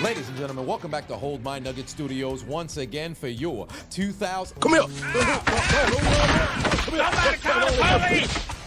Ladies and gentlemen, welcome back to Hold My Nugget Studios once again for your 2000. Come here.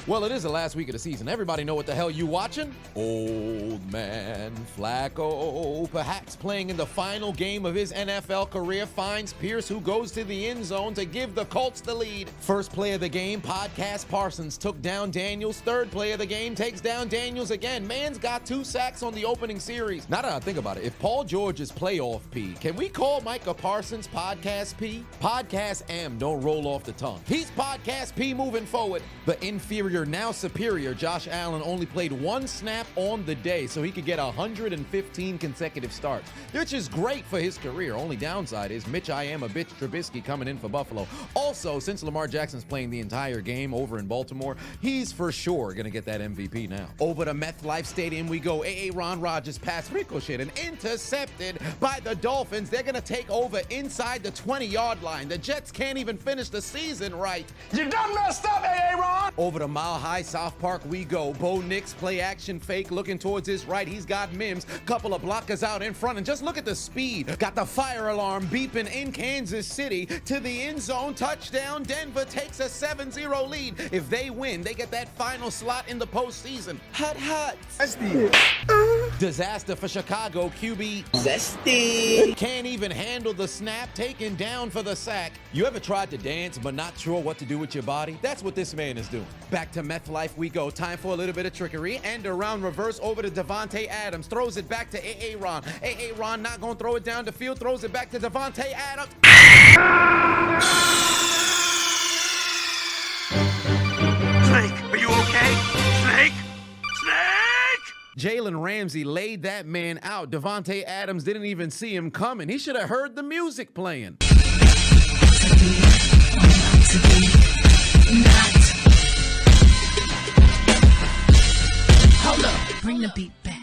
Well, it is the last week of the season. Everybody know what the hell you watching? Old man Flacco, perhaps playing in the final game of his NFL career, finds Pierce, who goes to the end zone to give the Colts the lead. First play of the game, Podcast Parsons took down Daniels. Third play of the game, takes down Daniels again. Man's got 2 sacks on the opening series. Now that I think about it, if Paul George is playoff P, can we call Micah Parsons Podcast P? Podcast M don't roll off the tongue. He's Podcast P moving forward. The inferior, now superior, Josh Allen only played 1 snap on the day, so he could get 115 consecutive starts, which is great for his career. Only downside is Mitch I am a bitch Trubisky coming in for Buffalo. Also, since Lamar Jackson's playing the entire game over in Baltimore, he's for sure gonna get that MVP now. Over to MetLife Stadium we go. Aaron Rodgers pass ricocheted and intercepted by the Dolphins. They're gonna take over inside the 20-yard line. The Jets can't even finish the season right. You done messed up, Aaron! Over to Mile High South Park we go. Bo Nix play action fake, looking towards his right. He's got Mims, couple of blockers out in front, and just look at the speed. Got the fire alarm beeping in Kansas City to the end zone. Touchdown. Denver takes a 7-0 lead. If they win, they get that final slot in the postseason. Hut. Zesty. Disaster for Chicago. QB Zesty. can't even handle the snap, taken down for the sack. You ever tried to dance but not sure what to do with your body? That's what this man is doing. Back to MetLife we go. Time for a little bit of trickery, and around reverse over to Devontae Adams. Throws it back to Aaron. Aaron not gonna throw it down the field. Throws it back to Devontae Adams. Snake, are you okay? Snake? Jalen Ramsey laid that man out. Devontae Adams didn't even see him coming. He should have heard the music playing. Hold up, bring the beat back.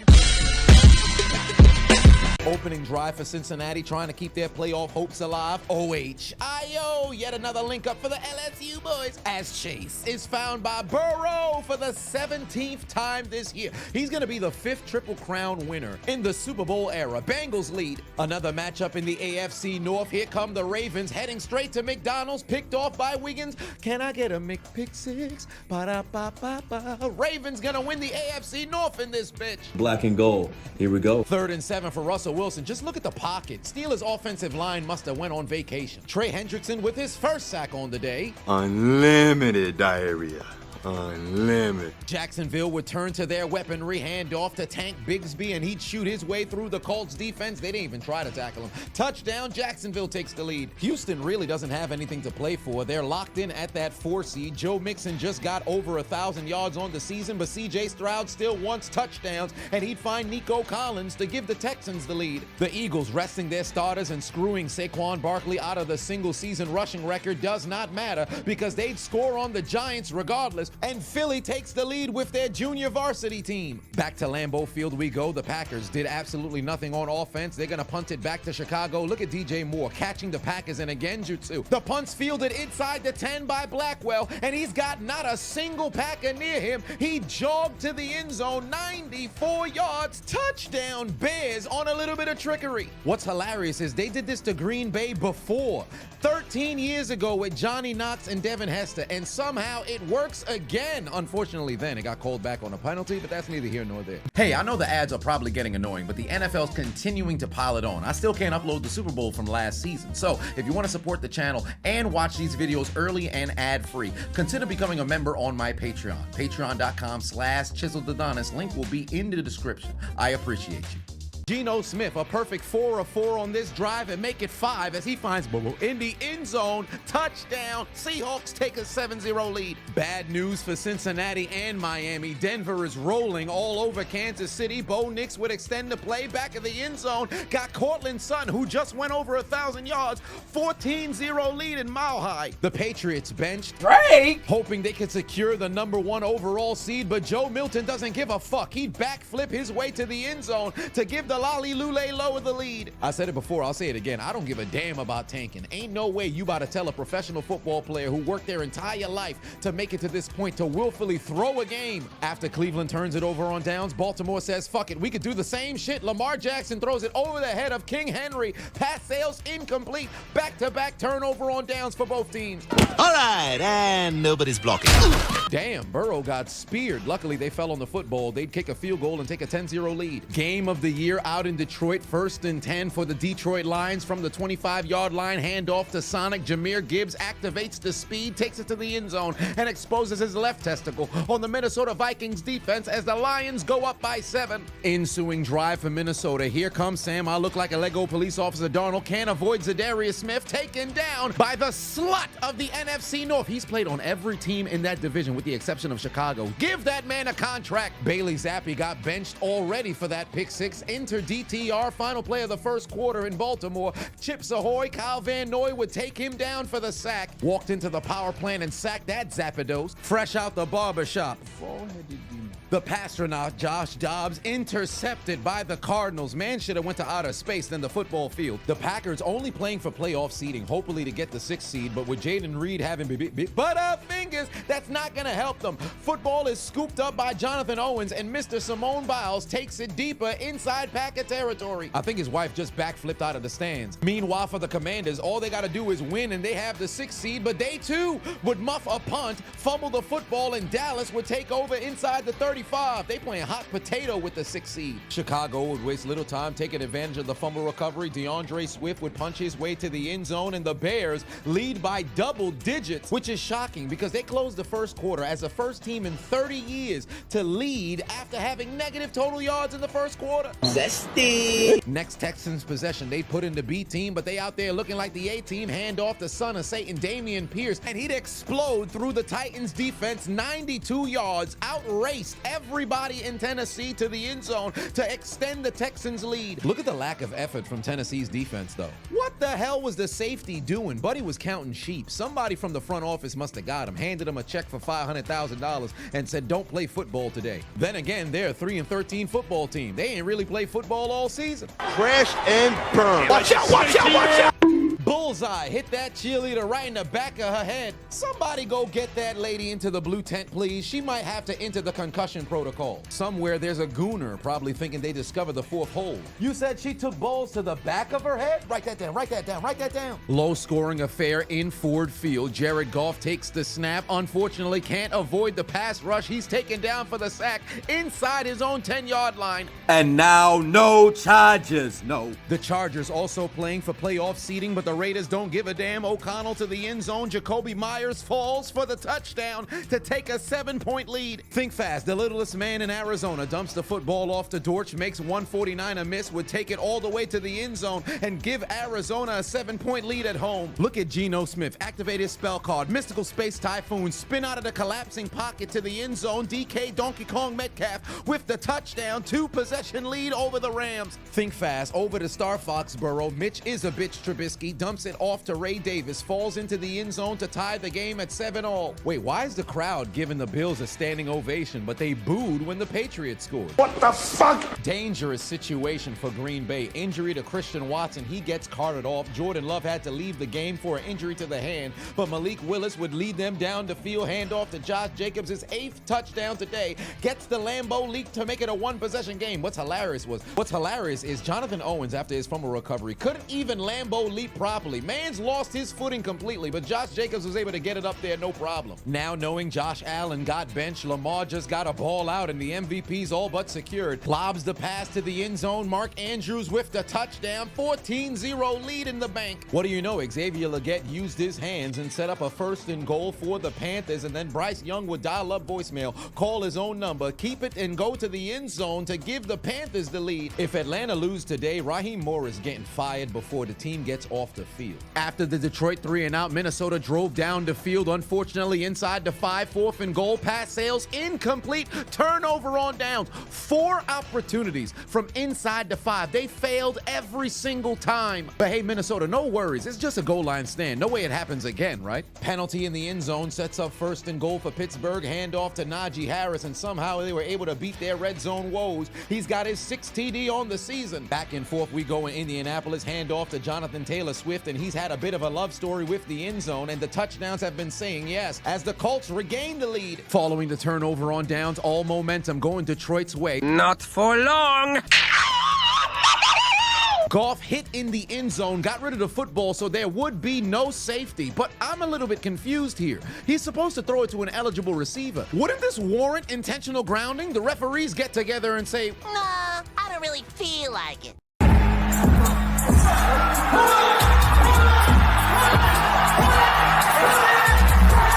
Opening drive for Cincinnati, trying to keep their playoff hopes alive. OHIO, yet another link up for the LSU boys, as Chase is found by Burrow for the 17th time this year. He's going to be the 5th Triple Crown winner in the Super Bowl era. Bengals lead. Another matchup in the AFC North. Here come the Ravens, heading straight to McDonald's, picked off by Wiggins. Can I get a McPick-6? Ba-da-ba-ba-ba. Ravens going to win the AFC North in this bitch. Black and gold. Here we go. 3rd and 7 for Russell Wilson. Just look at the pocket. Steelers' offensive line must have went on vacation. Trey Hendrickson with his first sack on the day. Unlimited diarrhea. Unlimited. Jacksonville would turn to their weaponry, hand off to Tank Bigsby, and he'd shoot his way through the Colts defense. They didn't even try to tackle him. Touchdown, Jacksonville takes the lead. Houston really doesn't have anything to play for. They're locked in at that 4 seed. Joe Mixon just got over 1,000 yards on the season, but CJ Stroud still wants touchdowns, and he'd find Nico Collins to give the Texans the lead. The Eagles resting their starters and screwing Saquon Barkley out of the single-season rushing record does not matter, because they'd score on the Giants regardless. And Philly takes the lead with their junior varsity team. Back to Lambeau Field we go. The Packers did absolutely nothing on offense. They're going to punt it back to Chicago. Look at DJ Moore catching the Packers in a genjutsu. The punt's fielded inside the 10 by Blackwell, and he's got not a single Packer near him. He jogged to the end zone, 94 yards. Touchdown, Bears, on a little bit of trickery. What's hilarious is they did this to Green Bay before, 13 years ago, with Johnny Knox and Devin Hester, and somehow it works again. Unfortunately, then it got called back on a penalty, but that's neither here nor there. Hey, I know the ads are probably getting annoying, but the NFL's continuing to pile it on. I still can't upload the Super Bowl from last season. So if you want to support the channel and watch these videos early and ad-free, consider becoming a member on my Patreon. Patreon.com/Chiseled Adonis. Link will be in the description. I appreciate you. Geno Smith, a perfect 4 of 4 on this drive and make it 5 as he finds Bobo in the end zone. Touchdown. Seahawks take a 7-0 lead. Bad news for Cincinnati and Miami. Denver is rolling all over Kansas City. Bo Nix would extend the play back of the end zone. Got Cortland Sutton, who just went over 1,000 yards. 14-0 lead in Mile High. The Patriots benched Drake, hoping they could secure the #1 overall seed, but Joe Milton doesn't give a fuck. He'd backflip his way to the end zone to give the the Lolly Lule lower the lead. I said it before, I'll say it again. I don't give a damn about tanking. Ain't no way you about to tell a professional football player who worked their entire life to make it to this point to willfully throw a game. After Cleveland turns it over on downs, Baltimore says, fuck it, we could do the same shit. Lamar Jackson throws it over the head of King Henry. Pass sails incomplete. Back-to-back turnover on downs for both teams. All right, and nobody's blocking. Damn, Burrow got speared. Luckily, they fell on the football. They'd kick a field goal and take a 10-0 lead. Game of the year out in Detroit. 1st and 10 for the Detroit Lions from the 25-yard line. Handoff to Sonic. Jahmyr Gibbs activates the speed, takes it to the end zone, and exposes his left testicle on the Minnesota Vikings defense as the Lions go up by 7. Ensuing drive for Minnesota. Here comes Sam. I look like a Lego police officer. Darnold can't avoid Zadarius Smith, taken down by the slut of the NFC North. He's played on every team in that division with the exception of Chicago. Give that man a contract. Bailey Zappi got benched already for that pick 6. Enter DTR, final play of the first quarter in Baltimore. Chips ahoy, Kyle Van Noy would take him down for the sack. Walked into the power plant and sacked that Zappados. Fresh out the barbershop. The pastronaut Josh Dobbs intercepted by the Cardinals. Man should have went to outer space than the football field. The Packers only playing for playoff seeding, hopefully to get the 6th seed, but with Jaden Reed having butt fingers, that's not gonna help them. Football is scooped up by Jonathan Owens, and Mr. Simone Biles takes it deeper inside Packer territory. I think his wife just backflipped out of the stands. Meanwhile, for the Commanders, all they gotta do is win and they have the 6th seed, but they too would muff a punt, fumble the football, and Dallas would take over inside the 35. They playing hot potato with the 6th seed. Chicago would waste little time taking advantage of the fumble recovery. DeAndre Swift would punch his way to the end zone, and the Bears lead by double digits, which is shocking because they closed the first quarter as the first team in 30 years to lead after having negative total yards in the first quarter. Zesty. Next Texans possession, they put in the B team, but they out there looking like the A team. Hand off the son of Satan, Dameon Pierce, and he'd explode through the Titans defense 92 yards, outraced everybody in Tennessee to the end zone to extend the Texans' lead. Look at the lack of effort from Tennessee's defense, though. What the hell was the safety doing? Buddy was counting sheep. Somebody from the front office must have got him, handed him a check for $500,000 and said, don't play football today. Then again, they're a 3-13 football team. They ain't really played football all season. Crash and burn. Watch out, watch out, watch out! Bullseye hit that cheerleader right in the back of her head. Somebody go get that lady into the blue tent, please. She might have to enter the concussion protocol. Somewhere there's a gooner probably thinking they discovered the 4th hole. You said she took balls to the back of her head? Write that down, write that down, write that down. Low scoring affair in Ford Field. Jared Goff takes the snap. Unfortunately, can't avoid the pass rush. He's taken down for the sack inside his own 10-yard line. And now no charges. No. The Chargers also playing for playoff seeding, but the Raiders don't give a damn. O'Connell to the end zone. Jacoby Myers falls for the touchdown to take a 7-point lead. Think fast. The littlest man in Arizona dumps the football off to Dortch, makes 149 a miss, would take it all the way to the end zone and give Arizona a 7-point lead at home. Look at Geno Smith. Activate his spell card. Mystical Space Typhoon. Spin out of the collapsing pocket to the end zone. DK Donkey Kong Metcalf with the touchdown. 2-possession lead over the Rams. Think fast. Over to Star Foxborough. Mitch is a bitch Trubisky. Dumps it off to Ray Davis. Falls into the end zone to tie the game at 7-all. Wait, why is the crowd giving the Bills a standing ovation, but they booed when the Patriots scored? What the fuck? Dangerous situation for Green Bay. Injury to Christian Watson. He gets carted off. Jordan Love had to leave the game for an injury to the hand, but Malik Willis would lead them down the field. Handoff to Josh Jacobs. His 8th touchdown today. Gets the Lambeau leap to make it a 1-possession game. What's hilarious is Jonathan Owens, after his fumble recovery, couldn't even Lambeau leap properly. Man's lost his footing completely, but Josh Jacobs was able to get it up there no problem. Now knowing Josh Allen got benched, Lamar just got a ball out and the MVP's all but secured. Lobs the pass to the end zone. Mark Andrews with the touchdown. 14-0 lead in the bank. What do you know? Xavier Legette used his hands and set up a 1st and goal for the Panthers, and then Bryce Young would dial up voicemail, call his own number, keep it, and go to the end zone to give the Panthers the lead. If Atlanta lose today, Raheem Morris getting fired before the team gets off the field. field. After the Detroit 3-and-out, Minnesota drove down the field, unfortunately inside the 5, 4th and goal. Pass sails incomplete, turnover on downs. 4 opportunities from inside the 5. They failed every single time. But hey, Minnesota, no worries. It's just a goal line stand. No way it happens again, right? Penalty in the end zone sets up 1st and goal for Pittsburgh. Handoff to Najee Harris, and somehow they were able to beat their red zone woes. He's got his 6th TD on the season. Back and forth we go in Indianapolis. Handoff to Jonathan Taylor Swift, and he's had a bit of a love story with the end zone, and the touchdowns have been saying yes as the Colts regain the lead. Following the turnover on downs, all momentum going Detroit's way. Not for long. Goff hit in the end zone, got rid of the football, so there would be no safety. But I'm a little bit confused here. He's supposed to throw it to an eligible receiver. Wouldn't this warrant intentional grounding? The referees get together and say, Nah, I don't really feel like it.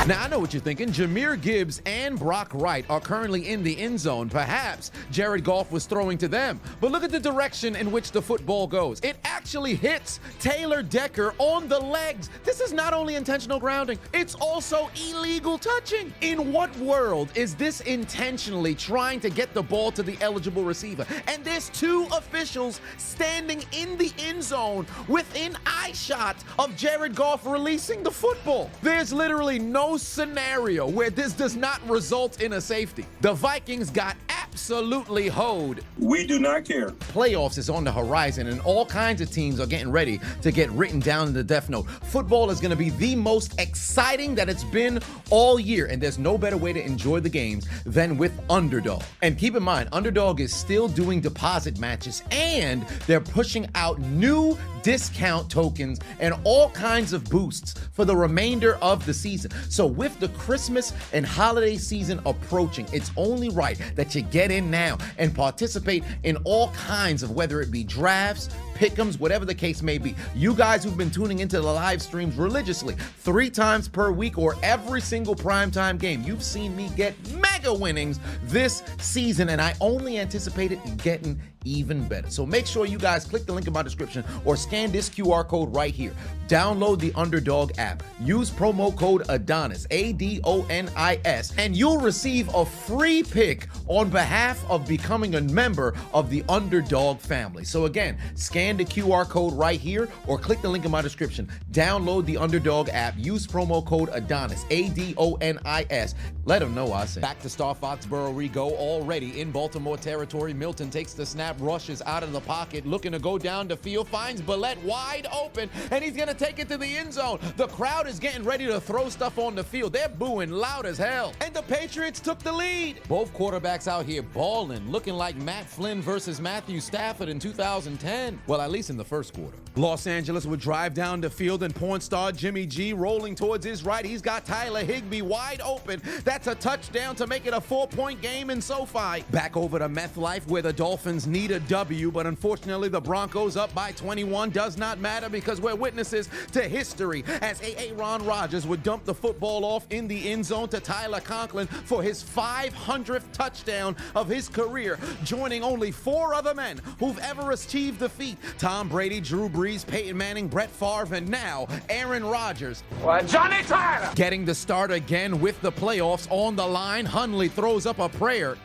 Now, I know what you're thinking. Jahmyr Gibbs and Brock Wright are currently in the end zone. Perhaps Jared Goff was throwing to them. But look at the direction in which the football goes. It actually hits Taylor Decker on the legs. This is not only intentional grounding, it's also illegal touching. In what world is this intentionally trying to get the ball to the eligible receiver? And there's 2 officials standing in the end zone within eyeshot of Jared Goff releasing the football. There's literally no scenario where this does not result in a safety. The Vikings got absolutely hoed. We do not care. Playoffs is on the horizon, and all kinds of teams are getting ready to get written down in the death note. Football is going to be the most exciting that it's been all year, and there's no better way to enjoy the games than with Underdog. And keep in mind, Underdog is still doing deposit matches, and they're pushing out new discount tokens and all kinds of boosts for the remainder of the season. So with the Christmas and holiday season approaching, it's only right that you get in now and participate in all kinds of, whether it be drafts, pick'ems, whatever the case may be. You guys who've been tuning into the live streams religiously 3 times per week or every single primetime game, you've seen me get mega winnings this season, and I only anticipate it getting even better. So make sure you guys click the link in my description or scan this QR code right here. Download the Underdog app. Use promo code Adonis, ADONIS, and you'll receive a free pick on behalf of becoming a member of the Underdog family. So again, scan the QR code right here or click the link in my description. Download the Underdog app. Use promo code Adonis, ADONIS. Let them know I said. Back to Star Foxborough we go. Already in Baltimore territory, Milton takes the snap, rushes out of the pocket, looking to go down the field, finds Billette wide open, and he's gonna take it to the end zone. The crowd is getting ready to throw stuff on the field. They're booing loud as hell, and the Patriots took the lead. Both quarterbacks out here balling, looking like Matt Flynn versus Matthew Stafford in 2010. Well, at least in the first quarter. Los Angeles would drive down the field, and porn star Jimmy G rolling towards his right. He's got Tyler Higbee wide open. That's a touchdown to make it a 4-point game in SoFi. Back over to Meth Life, where the Dolphins need a W, but unfortunately the Broncos up by 21. Does not matter because we're witnesses to history as Aaron Rodgers would dump the football off in the end zone to Tyler Conklin for his 500th touchdown of his career, joining only 4 other men who've ever achieved the feat: Tom Brady, Drew Brees, Peyton Manning, Brett Favre, and now Aaron Rodgers. Johnny Tyler. Getting the start again with the playoffs on the line, Hundley throws up a prayer.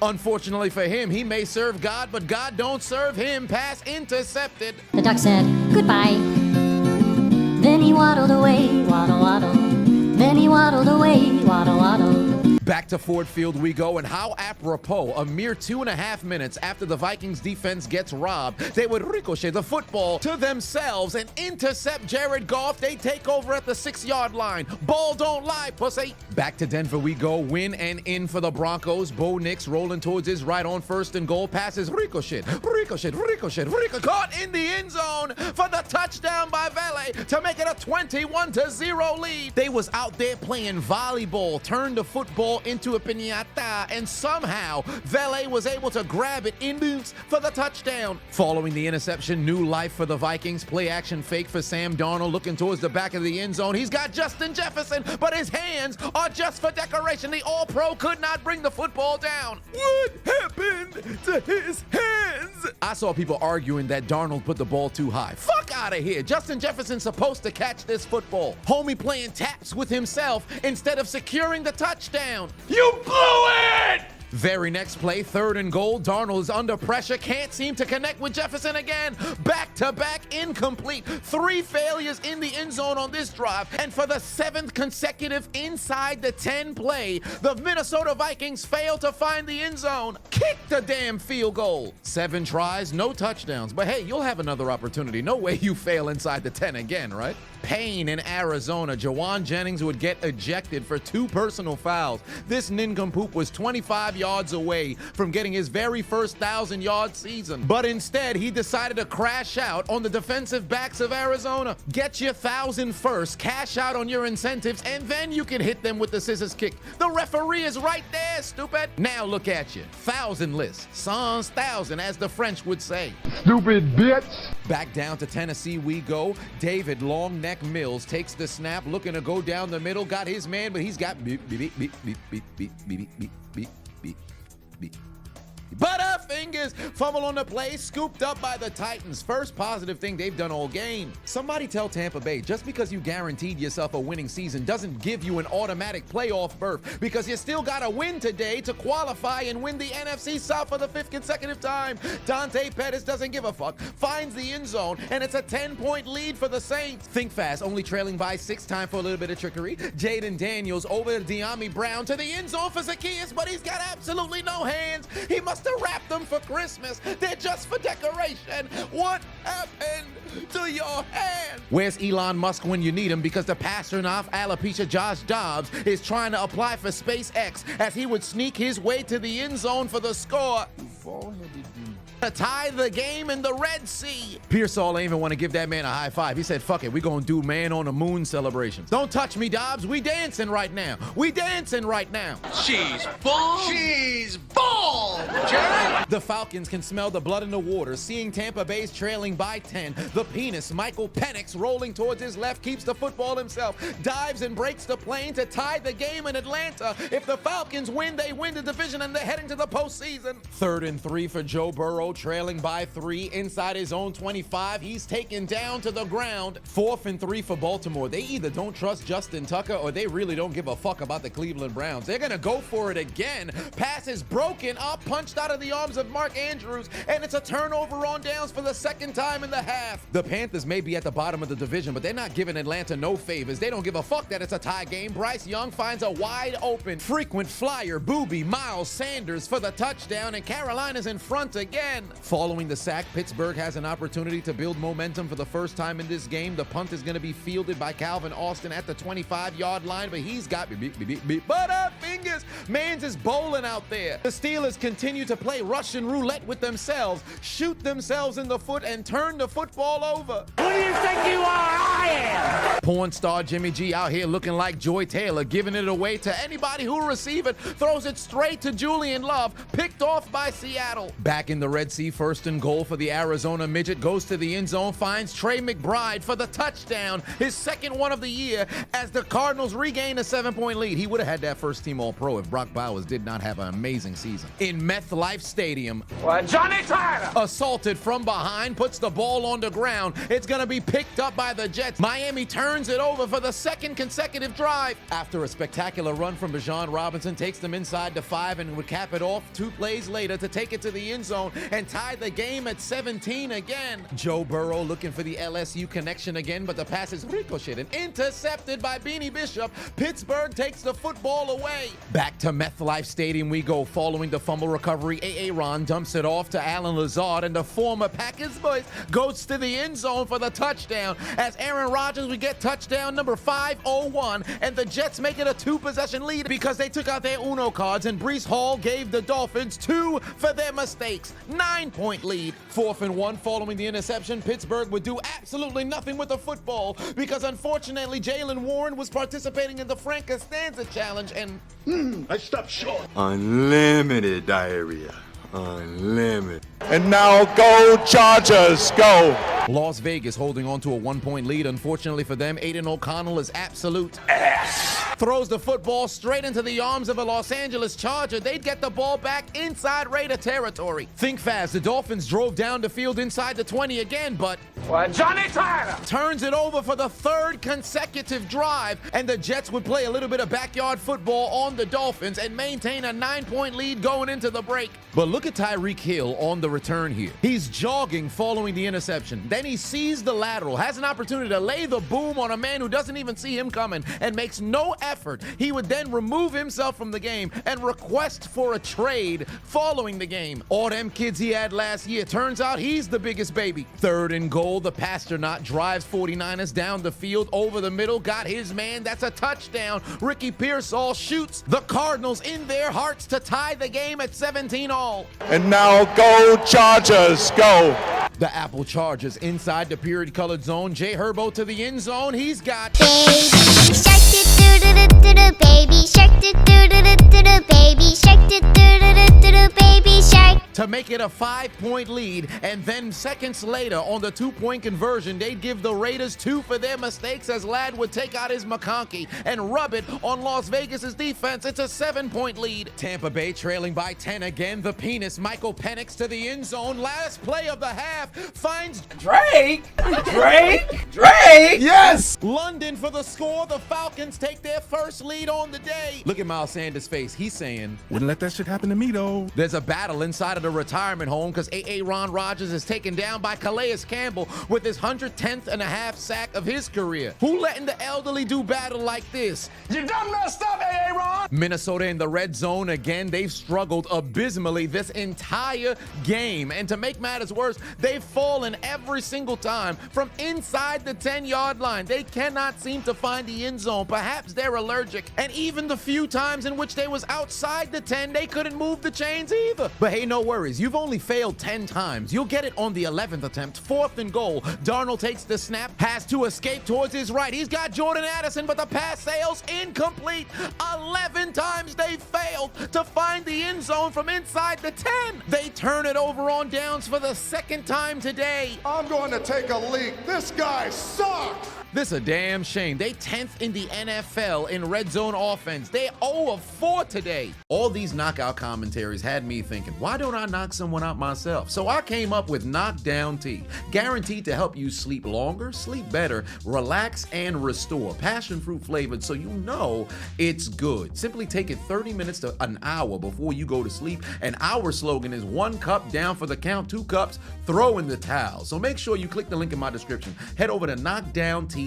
Unfortunately for him, he may serve God, but God don't serve him. Pass intercepted. The duck said goodbye. Then he waddled away, waddle, waddle. Then he waddled away, waddle, waddle. Back to Ford Field we go, and how apropos, a mere 2.5 minutes after the Vikings defense gets robbed, they would ricochet the football to themselves and intercept Jared Goff. They take over at the 6-yard line. Ball don't lie, pussy. Back to Denver we go, win and in for the Broncos. Bo Nix rolling towards his right on 1st and goal, passes ricochet, caught in the end zone for the touchdown by Vele to make it a 21-0 lead. They was out there playing volleyball, turned the football into a piñata, and somehow Vele was able to grab it in boots for the touchdown. Following the interception, new life for the Vikings. Play action fake for Sam Darnold, looking towards the back of the end zone. He's got Justin Jefferson, but his hands are just for decoration. The All-Pro could not bring the football down. What happened to his hands? I saw people arguing that Darnold put the ball too high. Fuck out of here. Justin Jefferson's supposed to catch this football. Homie playing taps with himself instead of securing the touchdown. You blew it! Very next play, 3rd and goal. Darnold is under pressure, can't seem to connect with Jefferson again. Back-to-back incomplete. 3 failures in the end zone on this drive. And for the 7th consecutive inside the 10 play, the Minnesota Vikings fail to find the end zone. Kick the damn field goal. 7 tries, no touchdowns. But hey, you'll have another opportunity. No way you fail inside the 10 again, right? Pain in Arizona. Jawan Jennings would get ejected for 2 personal fouls. This nincompoop was 25 yards away from getting his very first 1,000-yard season. But instead, he decided to crash out on the defensive backs of Arizona. Get your 1,000 first, cash out on your incentives, and then you can hit them with the scissors kick. The referee is right there, stupid. Now look at you. 1,000-less. Sans 1,000, as the French would say. Stupid bitch. Back down to Tennessee we go. David Longneck Mills takes the snap, looking to go down the middle. Got his man, but he's got beep, beep, beep, beep, beep, beep, beep, beep, beep, beep, beep. Butterfingers fumble on the play, scooped up by the Titans. First positive thing they've done all game. Somebody tell Tampa Bay, just because you guaranteed yourself a winning season doesn't give you an automatic playoff berth, because you still got to win today to qualify and win the NFC South for the 5th consecutive time. Dante Pettis doesn't give a fuck, finds the end zone, and it's a 10-point lead for the Saints. Think fast, only trailing by 6, time for a little bit of trickery. Jaden Daniels over to De'Ami Brown to the end zone for Zacchaeus, but he's got absolutely no hands. He must have wrapped them for Christmas. They're just for decoration. What happened to your hand? Where's Elon Musk when you need him? Because the passer-off alopecia Josh Dobbs is trying to apply for SpaceX as he would sneak his way to the end zone for the score. To tie the game in the Red Sea. Pearsall ain't even want to give that man a high five. He said, fuck it, we gonna do man on the moon celebrations. Don't touch me, Dobbs. We dancing right now. We dancing right now. She's full. She's full, Jerry. The Falcons can smell the blood in the water, seeing Tampa Bay's trailing by 10. The penis, Michael Penix, rolling towards his left, keeps the football himself, dives and breaks the plane to tie the game in Atlanta. If the Falcons win, they win the division and they're heading to the postseason. 3rd and 3 for Joe Burrow, trailing by 3 inside his own 25. He's taken down to the ground. 4th and 3 for Baltimore. They either don't trust Justin Tucker or they really don't give a fuck about the Cleveland Browns. They're gonna go for it again. Pass is broken up, punched out of the arms of Mark Andrews, and it's a turnover on downs for the 2nd time in the half. The Panthers may be at the bottom of the division, but they're not giving Atlanta no favors. They don't give a fuck that it's a tie game. Bryce Young finds a wide open, frequent flyer, Booby Miles Sanders for the touchdown, and Carolina's in front again. Following the sack, Pittsburgh has an opportunity to build momentum for the first time in this game. The punt is going to be fielded by Calvin Austin at the 25-yard line, but he's got butterfingers. Mans is bowling out there. The Steelers continue to play Russian roulette with themselves, shoot themselves in the foot, and turn the football over. Who do you think you are? I am. Porn star Jimmy G out here looking like Joy Taylor, giving it away to anybody who will receive it, throws it straight to Julian Love, picked off by Seattle. Back in the Red Sea, 1st and goal for the Arizona midget, goes to the end zone, finds Trey McBride for the touchdown, his 2nd one of the year, as the Cardinals regain a 7-point lead. He would have had that first team All-Pro if Brock Bowers did not have an amazing season. In MetLife Stadium, Johnny Tyler. assaulted from behind, puts the ball on the ground. It's gonna be picked up by the Jets. Miami turns it over for the 2nd consecutive drive. After a spectacular run from Bijan Robinson, takes them inside the 5 and would cap it off 2 plays later to take it to the end zone and tie the game at 17 again. Joe Burrow looking for the LSU connection again, but the pass is ricocheted, intercepted by Beanie Bishop. Pittsburgh takes the football away. Back to MetLife Stadium we go. Following the fumble recovery, Aaron dumps it off to Alan Lazard, and the former Packers voice goes to the end zone for the touchdown, as Aaron Rodgers would get touchdown number 501, and the Jets make it a 2-possession lead because they took out their Uno cards, and Breece Hall gave the Dolphins 2 for their mistakes. 9-point lead. 4th and 1 following the interception. Pittsburgh would do absolutely nothing with the football because unfortunately Jalen Warren was participating in the Frank Costanza challenge and I stopped short. Unlimited diarrhea. Unlimited. And now go Chargers, go. Las Vegas holding on to a 1-point lead. Unfortunately for them, Aiden O'Connell is absolute ass. throws the football straight into the arms of a Los Angeles Charger. They'd get the ball back inside Raider territory. Think fast. The Dolphins drove down the field inside the 20 again, but Johnny Tyler! turns it over for the third consecutive drive, and the Jets would play a little bit of backyard football on the Dolphins and maintain a 9-point lead going into the break. But look at Tyreek Hill on the return here. He's jogging following the interception. Then he sees the lateral, has an opportunity to lay the boom on a man who doesn't even see him coming and makes no effort. He would then remove himself from the game and request for a trade following the game. All them kids he had last year, turns out he's the biggest baby. 3rd and goal, the Pasternaut drives 49ers down the field over the middle, got his man, that's a touchdown. Ricky Pearsall shoots the Cardinals in their hearts to tie the game at 17-all. And now go Chargers, go. The Apple Chargers inside the period-colored zone. Jay Herbo to the end zone. He's got Baby shark do-do-do-do-do, baby shark do-do-do-do-do, baby shark do-do-do-do-do, baby shark. to make it a 5-point lead, and then seconds later on the 2-point conversion, they'd give the Raiders 2 for their mistakes as Ladd would take out his McConkey and rub it on Las Vegas's defense. It's a 7-point lead. Tampa Bay trailing by 10 again. The penis, Michael Penix to the end zone. Last play of the half finds Drake! Yes! London for the score. The Falcons take their first lead on the day. Look at Miles Sanders' face. He's saying, Wouldn't let that shit happen to me, though. there's a battle inside of the retirement home because Ron Rodgers is taken down by Calais Campbell with his 110th and a half sack of his career. Who letting the elderly do battle like this? You done messed up, Ron! Minnesota in the red zone again. They've struggled abysmally this entire game. And to make matters worse, they've fallen every single time from inside the 10-yard line. They cannot seem to find the end zone. Perhaps they're allergic. And even the few times in which they was outside the 10, they couldn't move the chains either. But hey, no worries. You've only failed 10 times. You'll get it on the 11th attempt. 4th and goal. Darnold takes the snap, has to escape towards his right. He's got Jordan Addison, but the pass sails incomplete. 11 times they failed to find the end zone from inside the 10. They turn it over on downs for the second time today. I'm going to take a leak. This guy sucks! This a damn shame. They 10th in the NFL in red zone offense. They 0 of 4 today. All these knockout commentaries had me thinking, why don't I knock someone out myself? So I came up with Knockdown Tea, guaranteed to help you sleep longer, sleep better, relax, and restore. Passion fruit flavored, so you know it's good. Simply take it 30 minutes to an hour before you go to sleep. And our slogan is 1 cup down for the count, 2 cups, throw in the towel. So make sure you click the link in my description. Head over to knockdowntea.com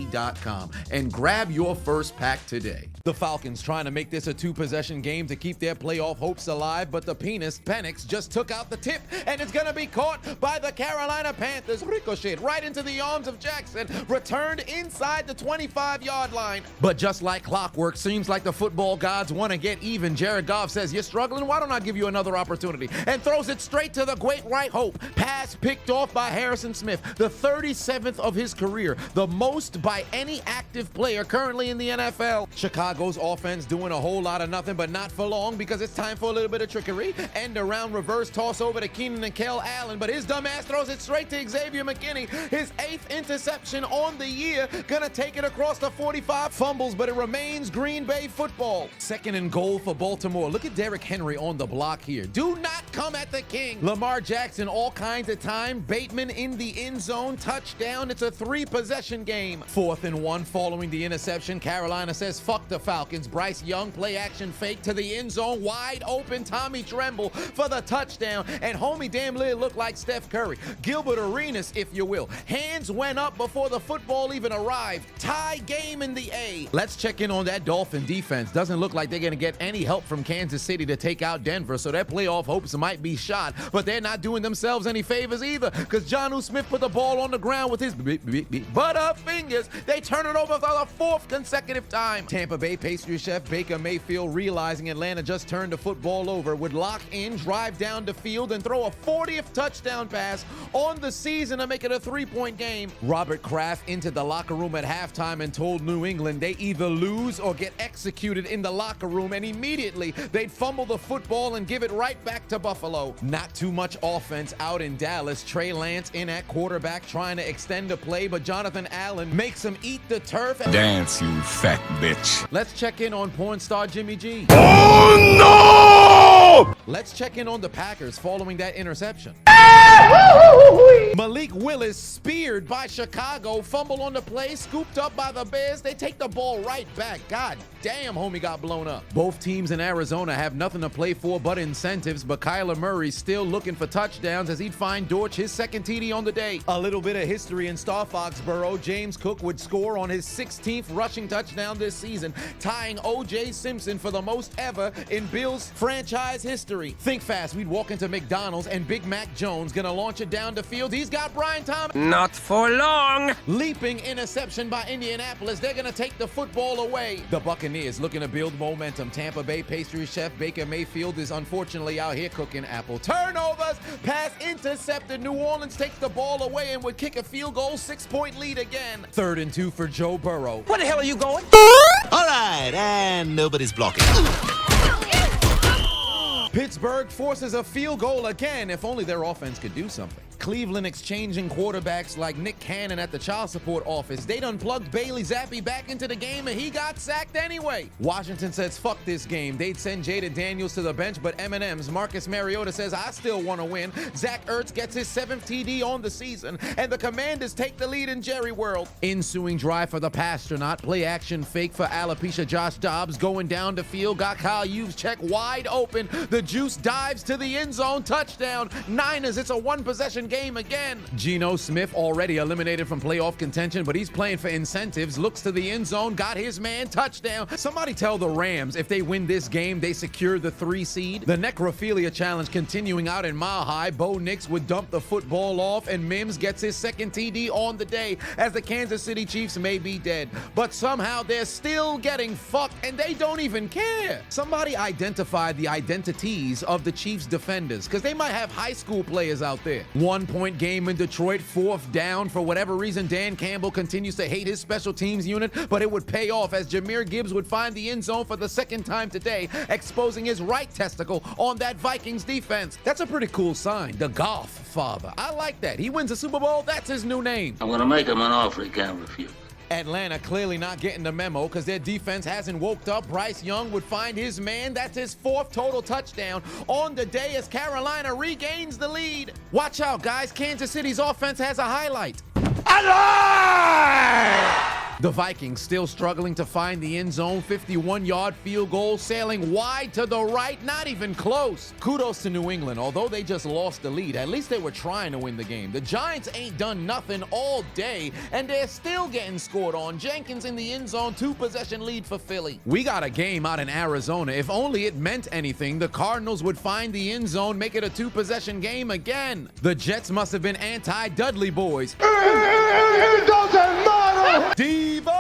and grab your first pack today. The Falcons trying to make this a 2-possession game to keep their playoff hopes alive, but the penis, Penix, just took out the tip, and it's gonna be caught by the Carolina Panthers. Ricocheted right into the arms of Jackson, returned inside the 25-yard line. But just like clockwork, seems like the football gods want to get even. Jared Goff says, you're struggling? Why don't I give you another opportunity? And throws it straight to the great right hope. Pass picked off by Harrison Smith, the 37th of his career, the most by any active player currently in the NFL. Chicago's offense doing a whole lot of nothing, but not for long because it's time for a little bit of trickery. End around reverse toss over to Keenan and Kel Allen, but his dumbass throws it straight to Xavier McKinney. His 8th interception on the year. Gonna take it across the 45, fumbles, but it remains Green Bay football. 2nd and goal for Baltimore. Look at Derrick Henry on the block here. Do not come at the king. Lamar Jackson all kinds of time. Bateman in the end zone. Touchdown. It's a 3-possession game. 4th and 1 following the interception. Carolina says, fuck the Falcons. Bryce Young play action fake to the end zone. Wide open Tommy Tremble for the touchdown. And homie damn near looked like Steph Curry. Gilbert Arenas, if you will. Hands went up before the football even arrived. Tie game in the A. Let's check in on that Dolphin defense. Doesn't look like they're going to get any help from Kansas City to take out Denver, so their playoff hopes might be shot. But they're not doing themselves any favors either, because Jonnu Smith put the ball on the ground with his butter fingers. They turn it over for the 4th consecutive time. Tampa Bay pastry chef Baker Mayfield, realizing Atlanta just turned the football over, would lock in, drive down the field, and throw a 40th touchdown pass on the season to make it a 3-point game. Robert Kraft entered the locker room at halftime and told New England they either lose or get executed in the locker room, and immediately they'd fumble the football and give it right back to Buffalo. Not too much offense out in Dallas. Trey Lance in at quarterback trying to extend the play, but Jonathan Allen makes makes him eat the turf. Dance, you fat bitch. Let's check in on porn star Jimmy G. Oh no! Let's check in on the Packers following that interception. Malik Willis speared by Chicago, fumble on the play, scooped up by the Bears. They take the ball right back. God damn, homie got blown up. Both teams in Arizona have nothing to play for but incentives, but Kyler Murray's still looking for touchdowns as he'd find Dortch his second TD on the day. A little bit of history in Star Foxborough. James Cook would score on his 16th rushing touchdown this season, tying O.J. Simpson for the most ever in Bills franchise history. Think fast, we'd walk into McDonald's and Big Mac Jones gonna launch it down the field. He's got Brian Thomas. Not for long. Leaping interception by Indianapolis. They're gonna take the football away. The Buccaneers looking to build momentum. Tampa Bay pastry chef Baker Mayfield is unfortunately out here cooking apple. Turnovers, pass intercepted. New Orleans takes the ball away and would kick a field goal, 6-point lead again. 3rd and 2 for Joe Burrow. Where the hell are you going? All right, and nobody's blocking. Pittsburgh forces a field goal again. If only their offense could do something. Cleveland exchanging quarterbacks like Nick Cannon at the child support office. They'd unplugged Bailey Zappi back into the game and he got sacked anyway. Washington says fuck this game. They'd send Jada Daniels to the bench, but M&M's Marcus Mariota says I still want to win. Zach Ertz gets his 7th TD on the season, and the Commanders take the lead in Jerry World. Ensuing drive for the Pastronaut. Play action fake for alopecia Josh Dobbs going down the field. Got Kyle Juszczyk wide open. The Juice dives to the end zone. Touchdown. Niners. It's a one-possession game again. Geno Smith already eliminated from playoff contention, but he's playing for incentives. Looks to the end zone, got his man, touchdown. Somebody tell the Rams if they win this game, they secure the 3 seed. The necrophilia challenge continuing out in Mile High. Bo Nix would dump the football off, and Mims gets his 2nd TD on the day, as the Kansas City Chiefs may be dead. But somehow they're still getting fucked, and they don't even care. Somebody identify the identities of the Chiefs defenders, because they might have high school players out there. 1-point game in Detroit, 4th down. For whatever reason, Dan Campbell continues to hate his special teams unit, but it would pay off as Jahmyr Gibbs would find the end zone for the 2nd time today, exposing his right testicle on that Vikings defense. That's a pretty cool sign. The Golf Father. I like that. He wins a Super Bowl. That's his new name. I'm gonna make him an offer he can't refuse. Atlanta clearly not getting the memo because their defense hasn't woke up. Bryce Young would find his man. That's his 4th total touchdown on the day as Carolina regains the lead. Watch out, guys. Kansas City's offense has a highlight. Alive! The Vikings still struggling to find the end zone. 51-yard field goal sailing wide to the right, not even close. Kudos to New England. Although they just lost the lead, at least they were trying to win the game. The Giants ain't done nothing all day, and they're still getting scored on. Jenkins in the end zone, 2-possession lead for Philly. We got a game out in Arizona. If only it meant anything, the Cardinals would find the end zone, make it a 2-possession game again. The Jets must have been anti-Dudley boys. It doesn't matter! Devon!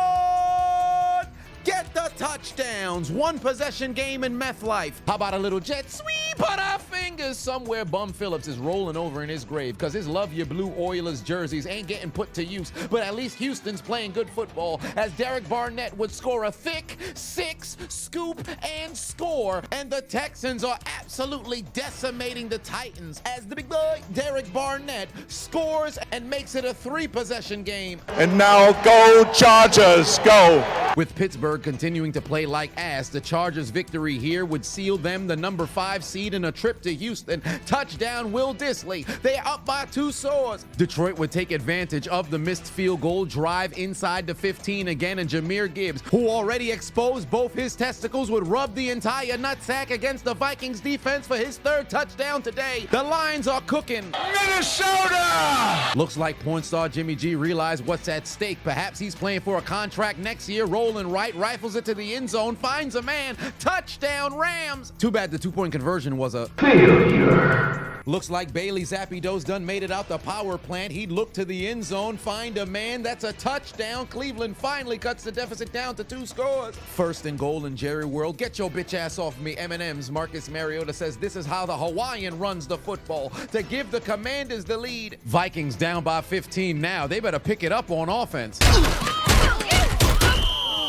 Get the touchdowns. 1-possession game in meth life. How about a little jet sweep on our fingers? Somewhere Bum Phillips is rolling over in his grave because his Love Your Blue Oilers jerseys ain't getting put to use. But at least Houston's playing good football as Derek Barnett would score a thick 6, scoop, and score. And the Texans are absolutely decimating the Titans as the big boy Derek Barnett scores and makes it a 3-possession game. And now go Chargers, go! With Pittsburgh continuing to play like ass, the Chargers' victory here would seal them the number 5 seed in a trip to Houston. Touchdown Will Dissly. They are up by 2 scores. Detroit would take advantage of the missed field goal, drive inside the 15 again, and Jahmyr Gibbs, who already exposed both his testicles, would rub the entire nutsack against the Vikings defense for his 3rd touchdown today. The Lions are cooking. Minnesota! Looks like porn star Jimmy G realized what's at stake. Perhaps he's playing for a contract next year. Rolling right, rifles it to the end zone, finds a man. Touchdown Rams! Too bad the 2-point conversion was a failure. Looks like Bailey Zappi-Doe's done made it out the power plant. He'd look to the end zone, find a man. That's a touchdown. Cleveland finally cuts the deficit down to 2 scores. 1st and goal in Jerry World. Get your bitch ass off me. M&M's Marcus Mariota says this is how the Hawaiian runs the football to give the Commanders the lead. Vikings down by 15 now. They better pick it up on offense.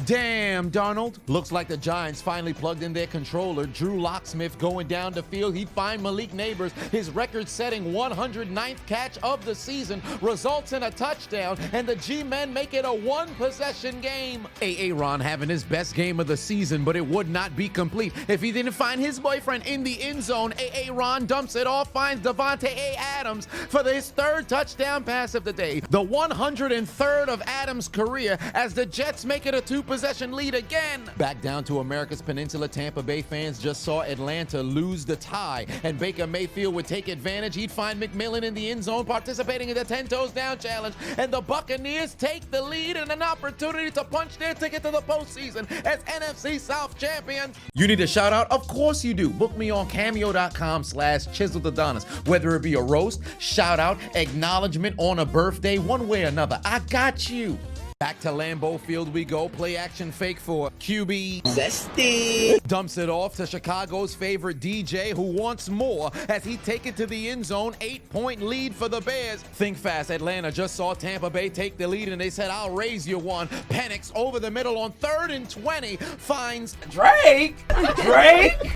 Damn, Darnold. Looks like the Giants finally plugged in their controller. Drew Locksmith going down the field. He'd find Malik Neighbors. His record-setting 109th catch of the season results in a touchdown, and the G-men make it a one-possession game. Aaron having his best game of the season, but it would not be complete if he didn't find his boyfriend in the end zone. Aaron dumps it off, finds Devontae A. Adams for his third touchdown pass of the day. The 103rd of Adams' career as the Jets make it a two-possession lead again. Back down to America's Peninsula, Tampa Bay fans just saw Atlanta lose the tie, and Baker Mayfield would take advantage. He'd find McMillan in the end zone participating in the 10 toes down challenge, and the Buccaneers take the lead and an opportunity to punch their ticket to the postseason as NFC South champions. You need a shout out? Of course you do. Book me on cameo.com/Chiseled Adonis. Whether it be a roast, shout out, acknowledgement on a birthday, one way or another, I got you. Back to Lambeau Field we go. Play action fake for QB. Zesty. Dumps it off to Chicago's favorite DJ, who wants more as he take it to the end zone. 8-point lead for the Bears. Think fast. Atlanta just saw Tampa Bay take the lead, and they said, I'll raise you one. Panics over the middle on 3rd and 20. Finds Drake.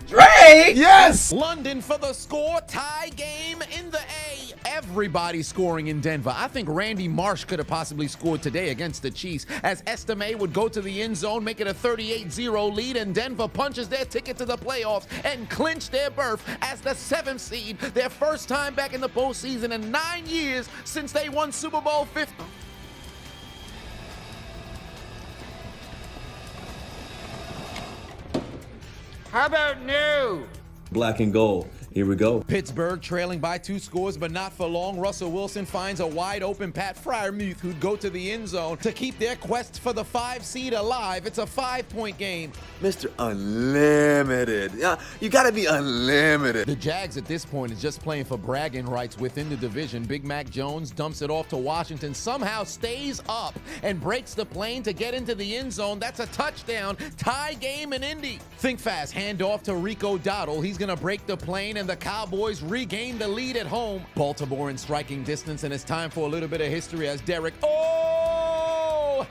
Yes! London for the score. Tie game in the A. Everybody scoring in Denver. I think Randy Marsh could have possibly scored today against the Chiefs, as Estime would go to the end zone, make it a 38-0 lead, and Denver punches their ticket to the playoffs and clinch their berth as the 7th seed, their first time back in the postseason in 9 years since they won Super Bowl 50. How about new? Black and gold. Here we go. Pittsburgh trailing by 2 scores, but not for long. Russell Wilson finds a wide open Pat Freiermuth, who'd go to the end zone to keep their quest for the 5 seed alive. It's a 5-point game. Mr. Unlimited. Yeah, you gotta be unlimited. The Jags at this point is just playing for bragging rights within the division. Big Mac Jones dumps it off to Washington, somehow stays up and breaks the plane to get into the end zone. That's a touchdown. Tie game in Indy. Think fast. Hand off to Rico Dowdle. He's gonna break the plane, and the Cowboys regain the lead at home. Baltimore in striking distance, and it's time for a little bit of history as Derek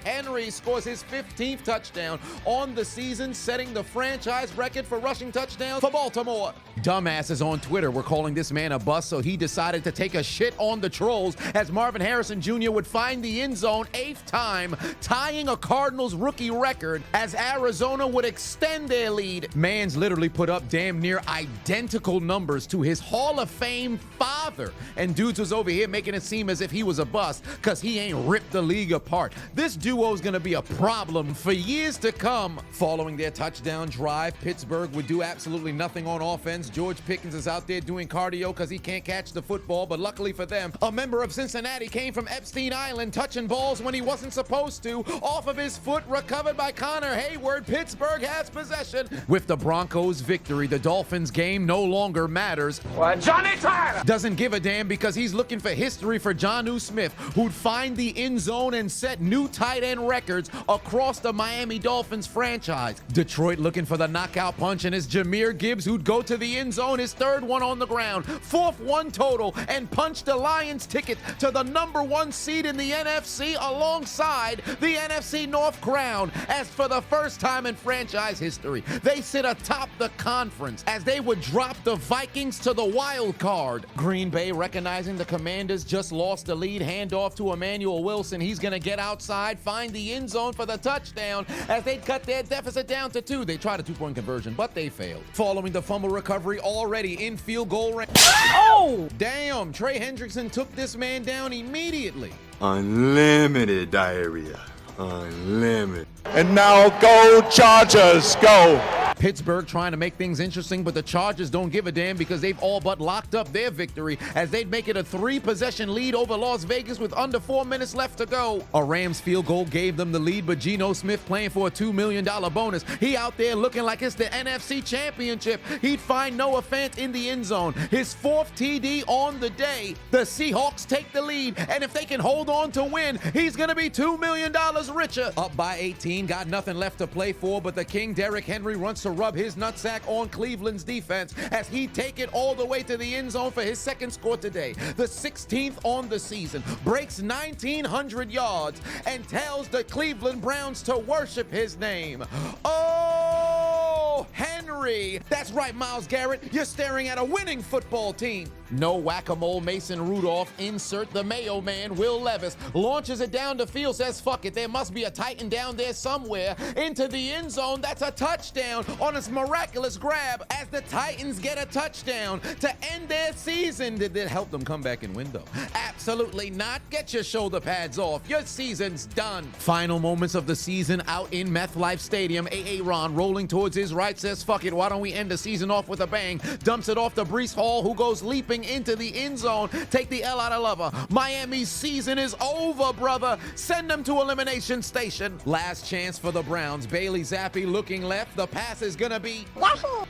Henry scores his 15th touchdown on the season, setting the franchise record for rushing touchdowns for Baltimore. Dumbasses on Twitter were calling this man a bust, so he decided to take a shit on the trolls as Marvin Harrison Jr. would find the end zone 8th time, tying a Cardinals rookie record as Arizona would extend their lead. Man's literally put up damn near identical numbers to his Hall of Fame father, and dudes was over here making it seem as if he was a bust because he ain't ripped the league apart. This duo is going to be a problem for years to come. Following their touchdown drive, Pittsburgh would do absolutely nothing on offense. George Pickens is out there doing cardio because he can't catch the football, but luckily for them, a member of Cincinnati came from Epstein Island touching balls when he wasn't supposed to, off of his foot, recovered by Connor Hayward. Pittsburgh has possession. With the Broncos' victory, the Dolphins' game no longer matters. Well, Johnny Tyler doesn't give a damn because he's looking for history for Jonnu Smith, who'd find the end zone and set new tight end records across the Miami Dolphins franchise. Detroit looking for the knockout punch, and it's Jahmyr Gibbs who'd go to the end zone, his 3rd one on the ground, 4th one total, and punch the Lions ticket to the #1 seed in the NFC alongside the NFC North crown, as for the first time in franchise history, they sit atop the conference as they would drop the Vikings to the wild card. Green Bay recognizing the Commanders just lost the lead, handoff to Emmanuel Wilson. He's gonna get outside, find the end zone for the touchdown as they cut their deficit down to 2. They tried a 2-point conversion, but they failed. Following the fumble recovery, already in field goal range. Oh! Damn, Trey Hendrickson took this man down immediately. Unlimited diarrhea. Unlimited. And now go Chargers, go! Pittsburgh trying to make things interesting, but the Chargers don't give a damn because they've all but locked up their victory as they'd make it a 3-possession lead over Las Vegas with under 4 minutes left to go. A Rams field goal gave them the lead, but Geno Smith playing for a $2 million bonus. He out there looking like it's the NFC Championship. He'd find Noah Fant in the end zone. His 4th TD on the day. The Seahawks take the lead, and if they can hold on to win, he's going to be $2 million richer. Up by 18, got nothing left to play for, but the King Derrick Henry runs to rub his nutsack on Cleveland's defense as he take it all the way to the end zone for his second score today. The 16th on the season, breaks 1,900 yards, and tells the Cleveland Browns to worship his name. Oh, Henry! That's right, Myles Garrett. You're staring at a winning football team. No whack-a-mole Mason Rudolph, insert the Mayo Man, Will Levis, launches it down the field, says fuck it, there must be a Titan down there somewhere, into the end zone. That's a touchdown on his miraculous grab as the Titans get a touchdown to end their season. Did it help them come back and win though? Absolutely not. Get your shoulder pads off. Your season's done. Final moments of the season out in MetLife Stadium. Aaron rolling towards his right says fuck it, why don't we end the season off with a bang? Dumps it off to Breece Hall, who goes leaping into the end zone. Take the L out of lover. Miami's season is over, brother. Send them to elimination station. Last chance for the Browns. Bailey Zappi looking left. The pass is gonna be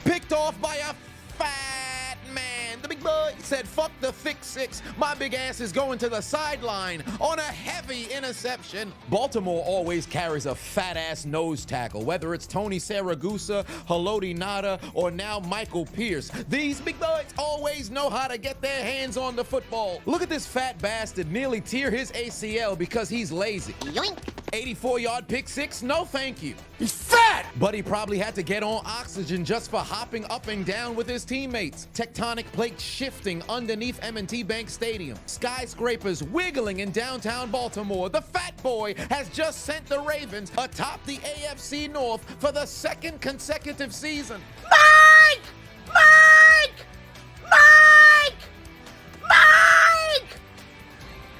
picked off by a fat man. The big boy said, fuck the thick six. My big ass is going to the sideline on a heavy interception. Baltimore always carries a fat-ass nose tackle, whether it's Tony Saragusa, Haloti Nada, or now Michael Pierce. These big boys always know how to get their hands on the football. Look at this fat bastard nearly tear his ACL because he's lazy. Yoink. 84-yard pick six, no thank you. He's fat! But he probably had to get on oxygen just for hopping up and down with his teammates. Tectonic plates shifting underneath M&T Bank Stadium. Skyscrapers wiggling in downtown Baltimore. The fat boy has just sent the Ravens atop the AFC North for the second consecutive season. Mike! Mike! Mike! Mike!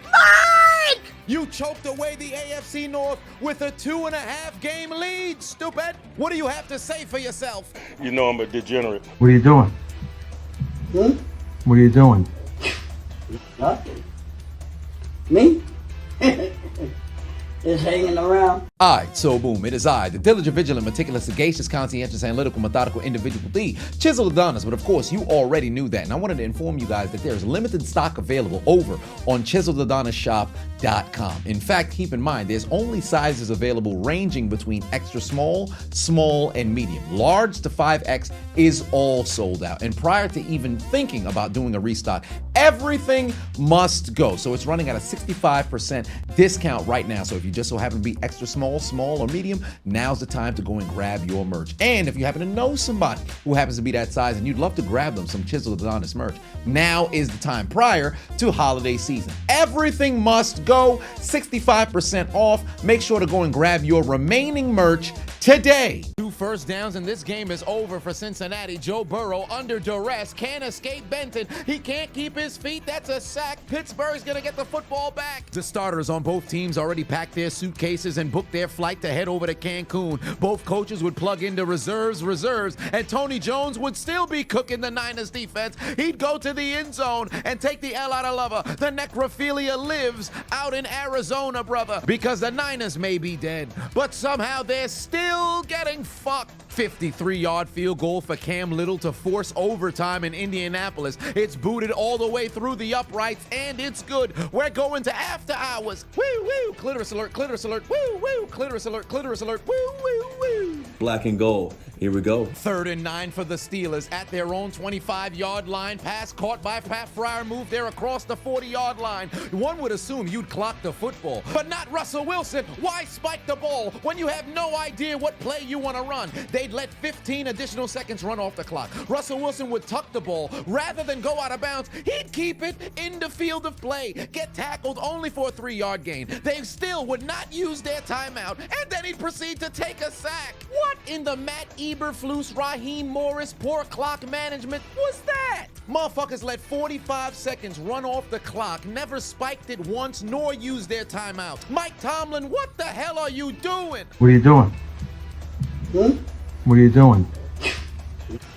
Mike! You choked away the AFC North with a 2.5 game lead, stupid. What do you have to say for yourself? You know I'm a degenerate. What are you doing? What are you doing? Nothing. Me? Just hanging around. Alright, so boom, it is I, the diligent, vigilant, meticulous, sagacious, conscientious, analytical, methodical individual, the Chiseled Adonis. But of course, you already knew that. And I wanted to inform you guys that there's limited stock available over on ChiseledAdonisShop.com. In fact, keep in mind, there's only sizes available ranging between extra small, small, and medium. Large to 5X is all sold out. And prior to even thinking about doing a restock, everything must go. So it's running at a 65% discount right now. So if you just so happen to be extra small, small, or medium, now's the time to go and grab your merch. And if you happen to know somebody who happens to be that size and you'd love to grab them some Chiseled Adonis merch, now is the time prior to holiday season. Everything must go, 65% off. Make sure to go and grab your remaining merch today. 2 first downs and this game is over for Cincinnati. Joe Burrow under duress, can't escape Benton. He can't keep his feet, that's a sack. Pittsburgh's gonna get the football back. The starters on both teams already packed their suitcases and booked their flight to head over to Cancun. Both coaches would plug into reserves, and Tony Jones would still be cooking the Niners defense. He'd go to the end zone and take the L out of lover. The necrophilia lives out in Arizona, brother, because the Niners may be dead, but somehow they're still getting fucked. 53-yard field goal for Cam Little to force overtime in Indianapolis. It's booted all the way through the uprights, and it's good. We're going to after hours. Woo, woo, clitoris alert, woo, woo, clitoris alert, woo, woo, woo. Black and gold. Here we go. 3rd and 9 for the Steelers at their own 25-yard line. Pass caught by Pat Fryer, moved there across the 40-yard line. One would assume you'd clock the football, but not Russell Wilson. Why spike the ball when you have no idea what play you want to run? They'd let 15 additional seconds run off the clock. Russell Wilson would tuck the ball. Rather than go out of bounds, he'd keep it in the field of play. Get tackled only for a 3-yard gain. They still would not use their timeout, and then he'd proceed to take a sack. What in the Matt Eberflus, Raheem Morris, poor clock management was that? Motherfuckers let 45 seconds run off the clock, never spiked it once, nor used their timeout. Mike Tomlin, what the hell are you doing? What are you doing? What are you doing?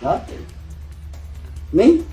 Nothing. Me?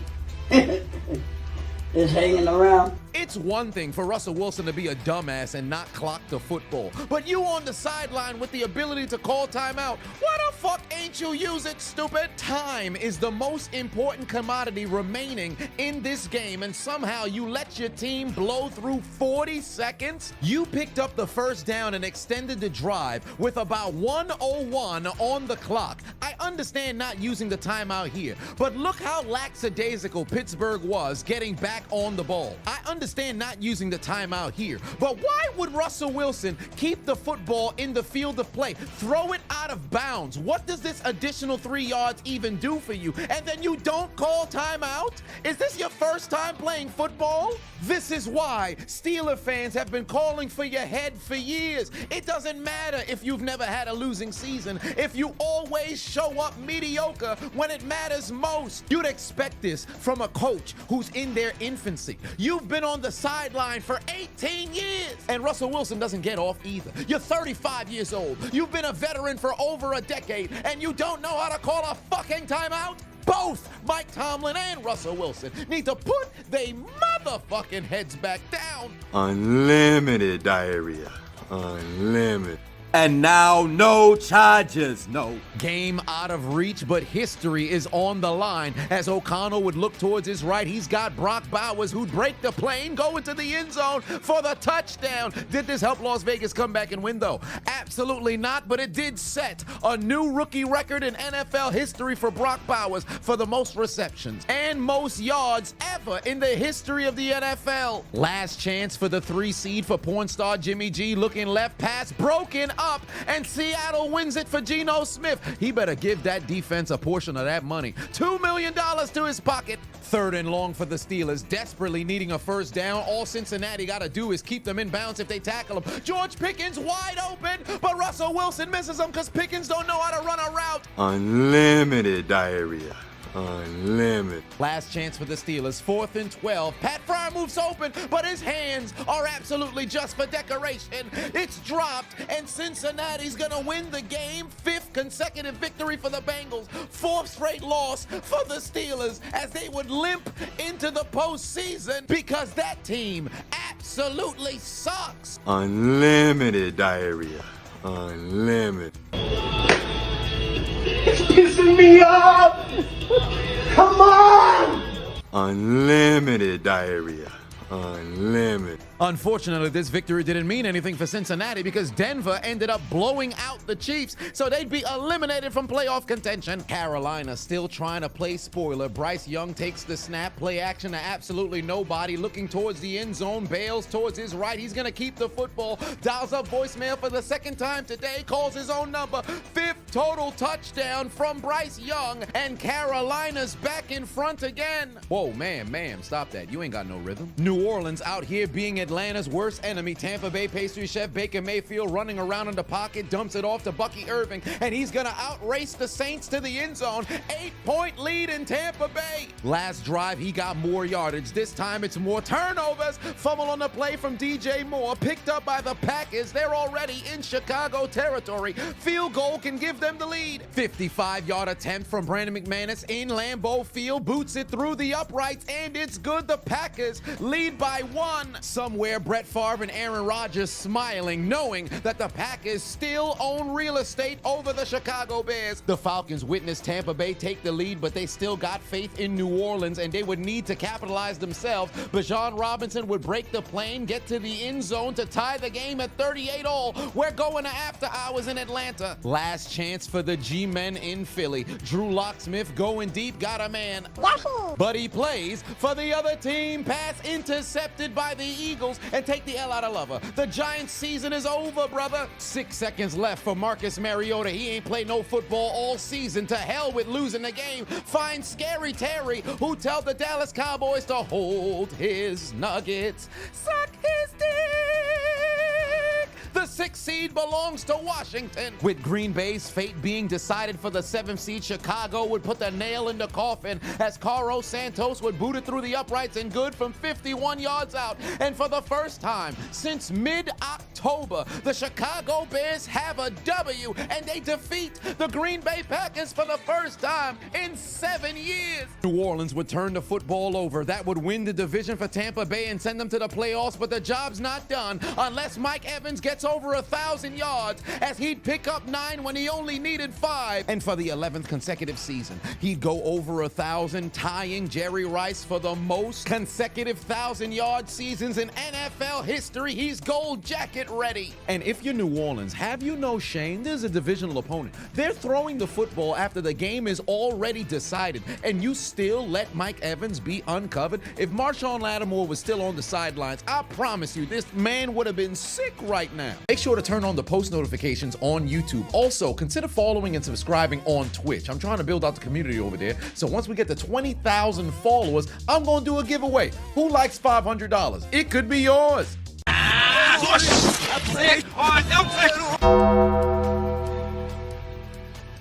Just hanging around. It's one thing for Russell Wilson to be a dumbass and not clock the football, but you on the sideline with the ability to call timeout. Why the fuck ain't you use it, stupid? Time is the most important commodity remaining in this game, and somehow you let your team blow through 40 seconds? You picked up the first down and extended the drive with about 1:01 on the clock. I understand not using the timeout here, but look how lackadaisical Pittsburgh was getting back on the ball. I understand not using the timeout here, but why would Russell Wilson keep the football in the field of play? Throw it out of bounds. What does this additional 3 yards even do for you? And then you don't call timeout? Is this your first time playing football? This is why Steeler fans have been calling for your head for years. It doesn't matter if you've never had a losing season, if you always show up mediocre when it matters most. You'd expect this from a coach who's in their infancy. You've been on the sideline for 18 years, and Russell Wilson doesn't get off either. You're 35 years old. You've been a veteran for over a decade, and you don't know how to call a fucking timeout? Both Mike Tomlin and Russell Wilson need to put their motherfucking heads back down. Unlimited diarrhea. Unlimited. And now, no charges, no. Game out of reach, but history is on the line. As O'Connell would look towards his right, he's got Brock Bowers, who'd break the plane, go into the end zone for the touchdown. Did this help Las Vegas come back and win, though? Absolutely not, but it did set a new rookie record in NFL history for Brock Bowers for the most receptions and most yards ever in the history of the NFL. Last chance for the 3 seed for porn star Jimmy G, looking left, pass broken up, and Seattle wins it for Geno Smith. He better give that defense a portion of that money. $2 million to his pocket. 3rd and long for the Steelers, desperately needing a first down. All Cincinnati got to do is keep them in bounds if they tackle him. George Pickens wide open, but Russell Wilson misses him because Pickens don't know how to run a route. Unlimited diarrhea. Unlimited. Last chance for the Steelers, 4th and 12. Pat Fryer moves open, but his hands are absolutely just for decoration. It's dropped, and Cincinnati's gonna win the game. 5th consecutive victory for the Bengals. 4th straight loss for the Steelers as they would limp into the postseason because that team absolutely sucks. Unlimited diarrhea. Unlimited. It's pissing me off! Come on! Unlimited diarrhea. Unlimited. Unfortunately, this victory didn't mean anything for Cincinnati because Denver ended up blowing out the Chiefs, so they'd be eliminated from playoff contention. Carolina still trying to play spoiler. Bryce Young takes the snap, play action to absolutely nobody, looking towards the end zone, bails towards his right. He's going to keep the football, dials up voicemail for the 2nd time today, calls his own number. 5th total touchdown from Bryce Young, and Carolina's back in front again. Whoa, ma'am, stop that. You ain't got no rhythm. New Orleans out here being Atlanta's worst enemy. Tampa Bay pastry chef Baker Mayfield running around in the pocket, dumps it off to Bucky Irving, and he's gonna outrace the Saints to the end zone. 8-point lead in Tampa Bay. Last drive, he got more yardage. This time it's more turnovers. Fumble on the play from DJ Moore, picked up by the Packers. They're already in Chicago territory. Field goal can give them the lead. 55-yard attempt from Brandon McManus in Lambeau Field, boots it through the uprights, and it's good. The Packers lead by 1. Somewhere, Brett Favre and Aaron Rodgers smiling, knowing that the Packers still own real estate over the Chicago Bears. The Falcons witnessed Tampa Bay take the lead, but they still got faith in New Orleans, and they would need to capitalize themselves. Bijan Robinson would break the plane, get to the end zone to tie the game at 38-all. We're going to after hours in Atlanta. Last chance for the G-men in Philly. Drew Locksmith going deep, got a man. But he plays for the other team. Pass intercepted by the Eagles, and take the L out of Lover. The Giants' season is over, brother. 6 seconds left for Marcus Mariota. He ain't played no football all season. To hell with losing the game. Find Scary Terry, who tells the Dallas Cowboys to hold his nuggets. Suck his dick. The 6 6th seed belongs to Washington. With Green Bay's fate being decided for the 7th seed, Chicago would put the nail in the coffin as Carlos Santos would boot it through the uprights and good from 51 yards out. And for the first time since mid-October, the Chicago Bears have a W, and they defeat the Green Bay Packers for the first time in 7 years. New Orleans would turn the football over. That would win the division for Tampa Bay and send them to the playoffs, but the job's not done unless Mike Evans gets over 1,000 yards, as he'd pick up 9 when he only needed 5. And for the 11th consecutive season, he'd go over 1,000, tying Jerry Rice for the most consecutive 1,000-yard seasons in NFL history. He's gold jacket ready. And if you're New Orleans, have you no shame? There's a divisional opponent. They're throwing the football after the game is already decided, and you still let Mike Evans be uncovered? If Marshawn Lattimore was still on the sidelines, I promise you, this man would have been sick right now. Make sure to turn on the post notifications on YouTube. Also, consider following and subscribing on Twitch. I'm trying to build out the community over there, so once we get to 20,000 followers, I'm gonna do a giveaway. Who likes $500? It could be yours.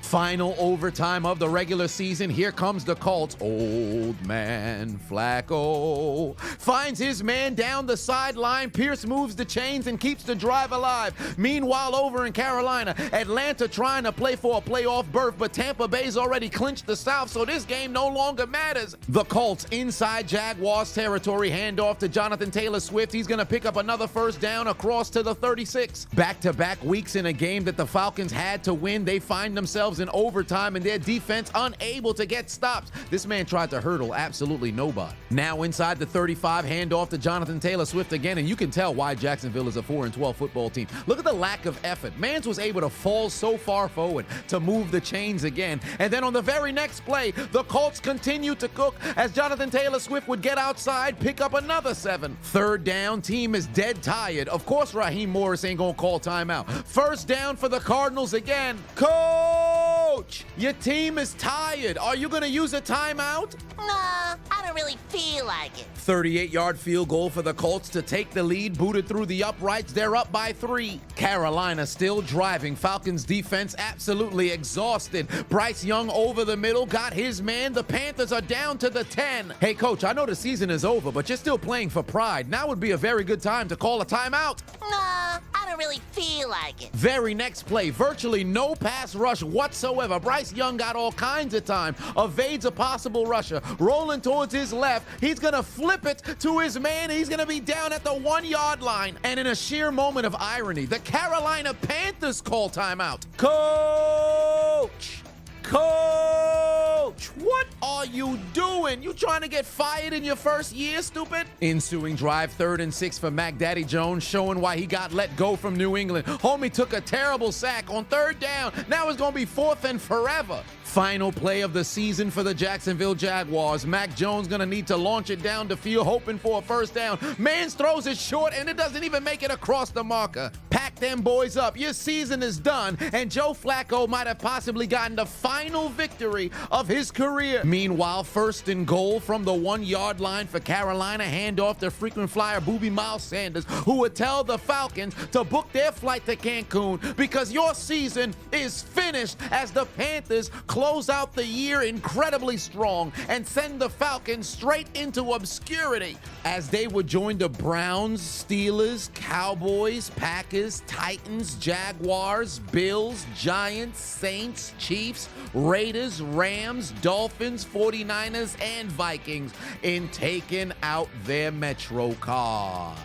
Final overtime of the regular season. Here comes the Colts. Old man Flacco finds his man down the sideline. Pierce moves the chains and keeps the drive alive. Meanwhile, over in Carolina, Atlanta trying to play for a playoff berth, but Tampa Bay's already clinched the South, so this game no longer matters. The Colts inside Jaguars territory, handoff to Jonathan Taylor Swift. He's going to pick up another first down across to the 36. Back-to-back weeks in a game that the Falcons had to win, they find themselves in overtime and their defense unable to get stops. This man tried to hurdle absolutely nobody. Now inside the 35, handoff to Jonathan Taylor Swift again, and you can tell why Jacksonville is a 4-12 football team. Look at the lack of effort. Mans was able to fall so far forward to move the chains again, and then on the very next play, the Colts continued to cook as Jonathan Taylor Swift would get outside, pick up another 7. Third down, team is dead tired. Of course Raheem Morris ain't gonna call timeout. First down for the Cardinals again. Coach, your team is tired. Are you going to use a timeout? Nah, I don't really feel like it. 38-yard field goal for the Colts to take the lead, booted through the uprights. They're up by 3. Carolina still driving. Falcons defense absolutely exhausted. Bryce Young over the middle, got his man. The Panthers are down to the 10. Hey, coach, I know the season is over, but you're still playing for pride. Now would be a very good time to call a timeout. Nah, I don't really feel like it. Very next play, virtually no pass rush whatsoever. Bryce Young got all kinds of time, evades a possible rusher, rolling towards his left. He's going to flip it to his man. He's going to be down at the 1-yard line. And in a sheer moment of irony, the Carolina Panthers call timeout. Coach! Coach, what are you doing? You trying to get fired in your first year, stupid? Ensuing drive, 3rd and 6 for Mac Daddy Jones, showing why he got let go from New England. Homie took a terrible sack on 3rd down. Now it's going to be 4th and forever. Final play of the season for the Jacksonville Jaguars. Mac Jones gonna need to launch it down the field, hoping for a first down. Mans throws it short, and it doesn't even make it across the marker. Pack them boys up. Your season is done, and Joe Flacco might have possibly gotten the final victory of his career. Meanwhile, 1st and goal from the 1-yard line for Carolina. Handoff to frequent flyer Booby Miles Sanders, who would tell the Falcons to book their flight to Cancun because your season is finished, as the Panthers close out the year incredibly strong and send the Falcons straight into obscurity as they would join the Browns, Steelers, Cowboys, Packers, Titans, Jaguars, Bills, Giants, Saints, Chiefs, Raiders, Rams, Dolphins, 49ers, and Vikings in taking out their Metro cards.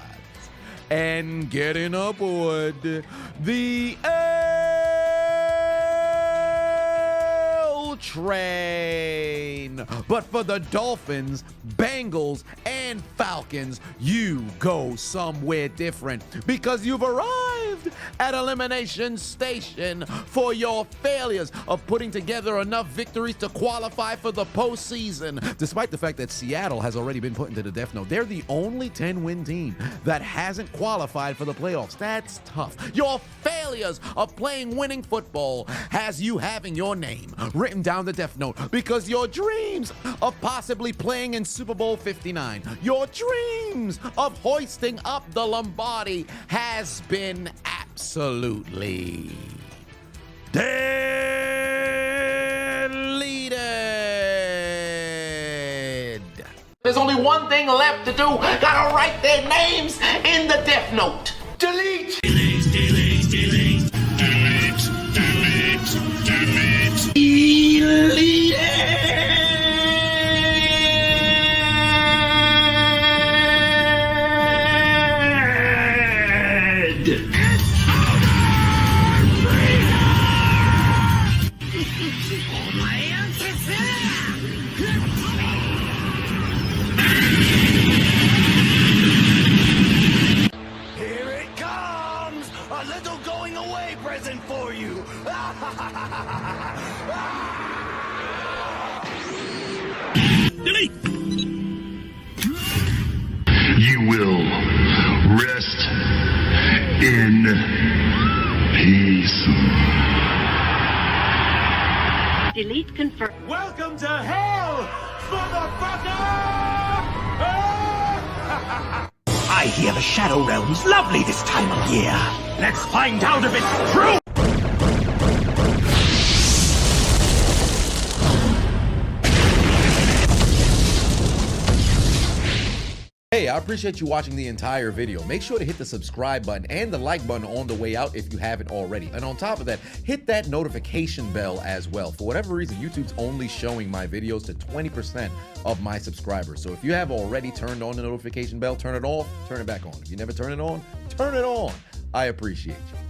And getting aboard the train. But for the Dolphins, Bengals, and Falcons, you go somewhere different because you've arrived at Elimination Station for your failures of putting together enough victories to qualify for the postseason. Despite the fact that Seattle has already been put into the death note, they're the only 10-win team that hasn't qualified for the playoffs. That's tough. Your failures of playing winning football has you having your name written down the death note because your dreams of possibly playing in Super Bowl 59, your dreams of hoisting up the Lombardi has been absolutely deleted. There's only one thing left to do. Gotta write their names in the death note. Delete! Delete, delete, delete. Delete, delete, delete. Deleted! Here it comes! A little going away present for you! Delete! You will rest in peace. Delete confirm. Welcome to hell, motherfucker! I hear the Shadow Realm's lovely this time of year. Let's find out if it's true! Hey, I appreciate you watching the entire video. Make sure to hit the subscribe button and the like button on the way out if you haven't already. And on top of that, hit that notification bell as well. For whatever reason, YouTube's only showing my videos to 20% of my subscribers. So if you have already turned on the notification bell, turn it off, turn it back on. If you never turn it on, turn it on. I appreciate you.